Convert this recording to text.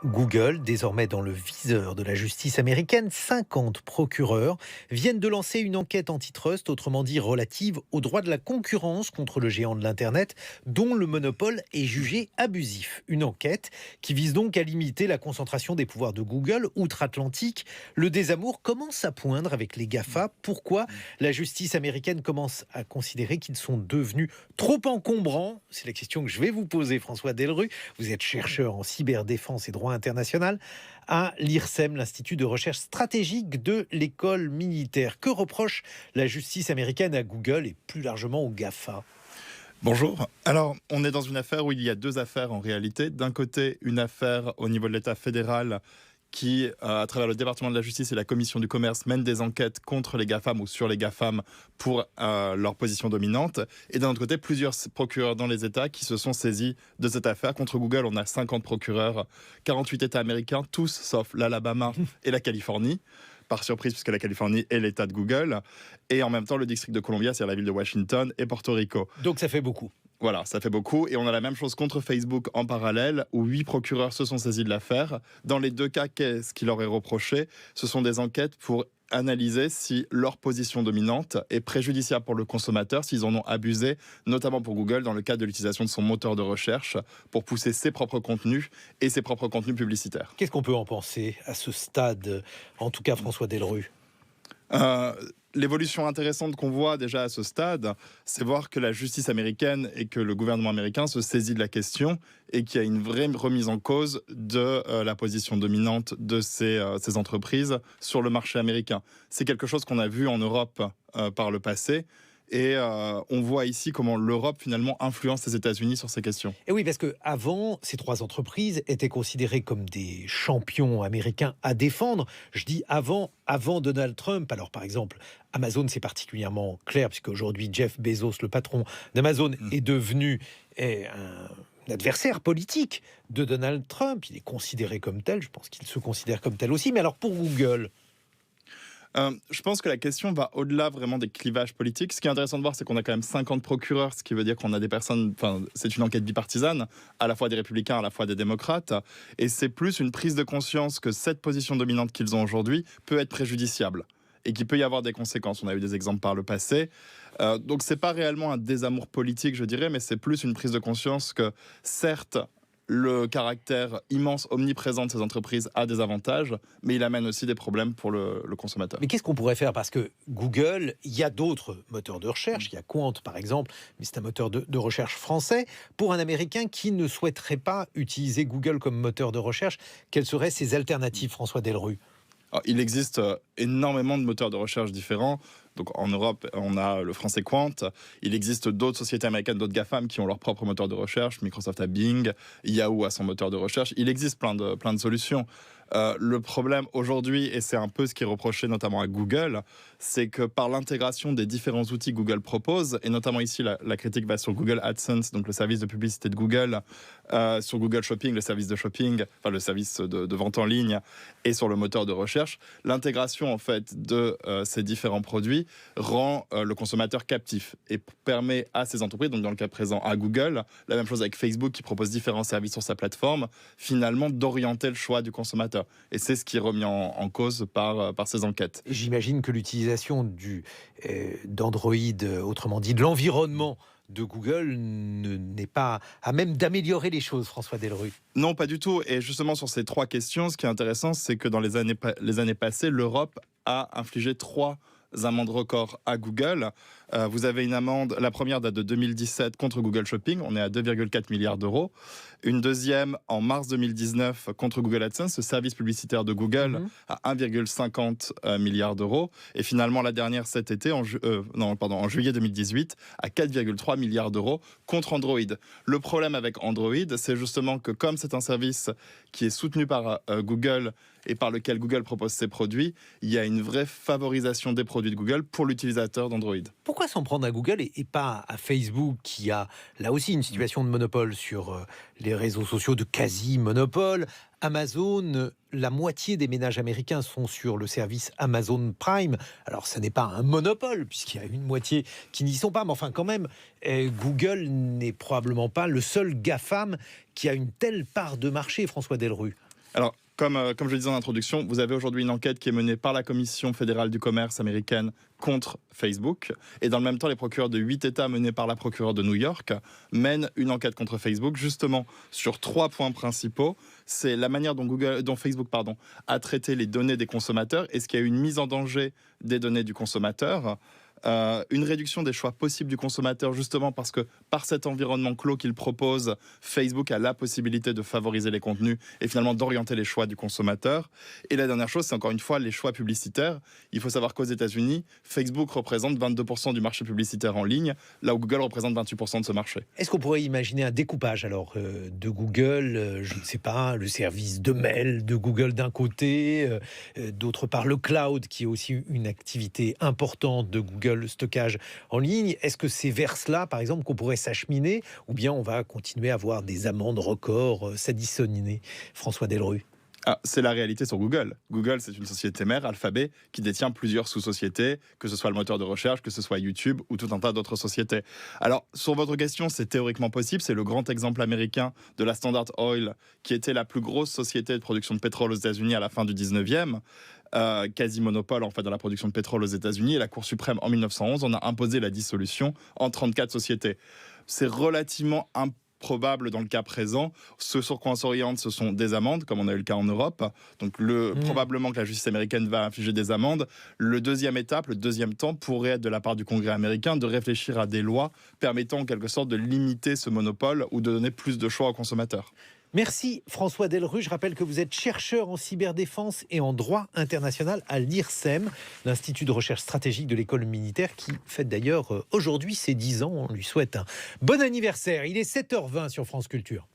Google, désormais dans le viseur de la justice américaine, 50 procureurs viennent de lancer une enquête antitrust, autrement dit relative aux droits de la concurrence contre le géant de l'Internet, dont le monopole est jugé abusif. Une enquête qui vise donc à limiter la concentration des pouvoirs de Google outre-Atlantique. Le désamour commence à poindre avec les GAFA. Pourquoi la justice américaine commence à considérer qu'ils sont devenus trop encombrants? C'est la question que je vais vous poser, François Delru. Vous êtes chercheur en cyberdéfense et droit international à l'IRSEM, l'Institut de recherche stratégique de l'école militaire. Que reproche la justice américaine à Google et plus largement aux GAFA? Bonjour. Alors, on est dans une affaire où il y a deux affaires en réalité. D'un côté, une affaire au niveau de l'État fédéral qui, à travers le département de la justice et la commission du commerce, mène des enquêtes contre les GAFAM ou sur les GAFAM pour leur position dominante. Et d'un autre côté, plusieurs procureurs dans les États qui se sont saisis de cette affaire. Contre Google, on a 50 procureurs, 48 États américains, tous sauf l'Alabama et la Californie. Par surprise, puisque la Californie est l'État de Google. Et en même temps, le district de Columbia, c'est-à-dire la ville de Washington, et Porto Rico. Donc ça fait beaucoup. Voilà, ça fait beaucoup. Et on a la même chose contre Facebook en parallèle, où 8 procureurs se sont saisis de l'affaire. Dans les deux cas, qu'est-ce qui leur est reproché? Ce sont des enquêtes pour analyser si leur position dominante est préjudiciable pour le consommateur, s'ils en ont abusé, notamment pour Google, dans le cadre de l'utilisation de son moteur de recherche pour pousser ses propres contenus et ses propres contenus publicitaires. Qu'est-ce qu'on peut en penser à ce stade, en tout cas François Delru? L'évolution intéressante qu'on voit déjà à ce stade, c'est voir que la justice américaine et que le gouvernement américain se saisit de la question et qu'il y a une vraie remise en cause de la position dominante de ces entreprises sur le marché américain. C'est quelque chose qu'on a vu en Europe par le passé. Et on voit ici comment l'Europe finalement influence les États-Unis sur ces questions. Et oui, parce qu'avant, ces trois entreprises étaient considérées comme des champions américains à défendre. Je dis avant Donald Trump. Alors par exemple, Amazon, c'est particulièrement clair, puisqu'aujourd'hui, Jeff Bezos, le patron d'Amazon, est devenu un adversaire politique de Donald Trump. Il est considéré comme tel, je pense qu'il se considère comme tel aussi. Mais alors pour Google... je pense que la question va au-delà vraiment des clivages politiques. Ce qui est intéressant de voir, c'est qu'on a quand même 50 procureurs, ce qui veut dire qu'on a des personnes... Enfin, c'est une enquête bipartisane, à la fois des républicains, à la fois des démocrates. Et c'est plus une prise de conscience que cette position dominante qu'ils ont aujourd'hui peut être préjudiciable et qu'il peut y avoir des conséquences. On a eu des exemples par le passé. Donc, c'est pas réellement un désamour politique, je dirais, mais c'est plus une prise de conscience que, certes, le caractère immense, omniprésent de ces entreprises a des avantages, mais il amène aussi des problèmes pour le consommateur. Mais qu'est-ce qu'on pourrait faire? Parce que Google, il y a d'autres moteurs de recherche. Il y a Quant, par exemple, mais c'est un moteur de recherche français. Pour un Américain qui ne souhaiterait pas utiliser Google comme moteur de recherche, quelles seraient ses alternatives, François Delru? Alors, il existe énormément de moteurs de recherche différents. Donc en Europe, on a le français Quant. Il existe d'autres sociétés américaines, d'autres GAFAM qui ont leur propre moteur de recherche. Microsoft a Bing, Yahoo a son moteur de recherche. Il existe plein de solutions. Le problème aujourd'hui, et c'est un peu ce qui est reproché notamment à Google, c'est que par l'intégration des différents outils que Google propose, et notamment ici la critique va sur Google AdSense, donc le service de publicité de Google, sur Google Shopping, le service de shopping, enfin le service de vente en ligne, et sur le moteur de recherche, l'intégration en fait de ces différents produits rend le consommateur captif et permet à ces entreprises, donc dans le cas présent à Google, la même chose avec Facebook qui propose différents services sur sa plateforme, finalement d'orienter le choix du consommateur. Et c'est ce qui est remis en cause par ces enquêtes. J'imagine que l'utilisation d'Android, autrement dit de l'environnement de Google, n'est pas à même d'améliorer les choses, François Delru. Non, pas du tout. Et justement, sur ces trois questions, ce qui est intéressant, c'est que dans les années passées, l'Europe a infligé 3 amendes records à Google. Vous avez une amende, la première date de 2017 contre Google Shopping, on est à 2,4 milliards d'euros. Une deuxième en mars 2019 contre Google AdSense, ce service publicitaire de Google, à 1,50 milliards d'euros. Et finalement, la dernière cet été, en juillet 2018, à 4,3 milliards d'euros contre Android. Le problème avec Android, c'est justement que comme c'est un service qui est soutenu par Google et par lequel Google propose ses produits, il y a une vraie favorisation des produits de Google pour l'utilisateur d'Android. Pourquoi s'en prendre à Google et pas à Facebook, qui a là aussi une situation de monopole sur les réseaux sociaux, de quasi-monopole? Amazon, la moitié des ménages américains sont sur le service Amazon Prime. Alors, ce n'est pas un monopole, puisqu'il y a une moitié qui n'y sont pas. Mais enfin, quand même, Google n'est probablement pas le seul GAFAM qui a une telle part de marché, François Delru. Alors, comme je le disais en introduction, vous avez aujourd'hui une enquête qui est menée par la Commission fédérale du commerce américaine contre Facebook. Et dans le même temps, les procureurs de 8 États menés par la procureure de New York mènent une enquête contre Facebook, justement sur 3 points principaux. C'est la manière dont Facebook a traité les données des consommateurs. Est-ce qu'il y a eu une mise en danger des données du consommateur ? Une réduction des choix possibles du consommateur, justement parce que par cet environnement clos qu'il propose, Facebook a la possibilité de favoriser les contenus et finalement d'orienter les choix du consommateur. Et la dernière chose, c'est encore une fois les choix publicitaires. Il faut savoir qu'aux États-Unis, Facebook représente 22% du marché publicitaire en ligne, là où Google représente 28% de ce marché. Est-ce qu'on pourrait imaginer un découpage alors de Google, je ne sais pas, le service de mail de Google d'un côté, d'autre part le cloud qui est aussi une activité importante de Google, le stockage en ligne. Est-ce que c'est vers cela, par exemple, qu'on pourrait s'acheminer ou bien on va continuer à avoir des amendes records s'additionner? François Delru. C'est la réalité sur Google. Google, c'est une société mère, Alphabet, qui détient plusieurs sous-sociétés, que ce soit le moteur de recherche, que ce soit YouTube ou tout un tas d'autres sociétés. Alors, sur votre question, c'est théoriquement possible. C'est le grand exemple américain de la Standard Oil, qui était la plus grosse société de production de pétrole aux États-Unis à la fin du 19e. Quasi monopole en fait dans la production de pétrole aux États-Unis, et la Cour suprême en 1911 on a imposé la dissolution en 34 sociétés. C'est relativement improbable dans le cas présent. Ce sur quoi on s'oriente, ce sont des amendes, comme on a eu le cas en Europe. Donc probablement que la justice américaine va infliger des amendes. Le deuxième temps pourrait être de la part du Congrès américain de réfléchir à des lois permettant en quelque sorte de limiter ce monopole ou de donner plus de choix aux consommateurs. Merci François Delru. Je rappelle que vous êtes chercheur en cyberdéfense et en droit international à l'IRSEM, l'Institut de recherche stratégique de l'école militaire, qui fête d'ailleurs aujourd'hui ses 10 ans. On lui souhaite un bon anniversaire. Il est 7h20 sur France Culture.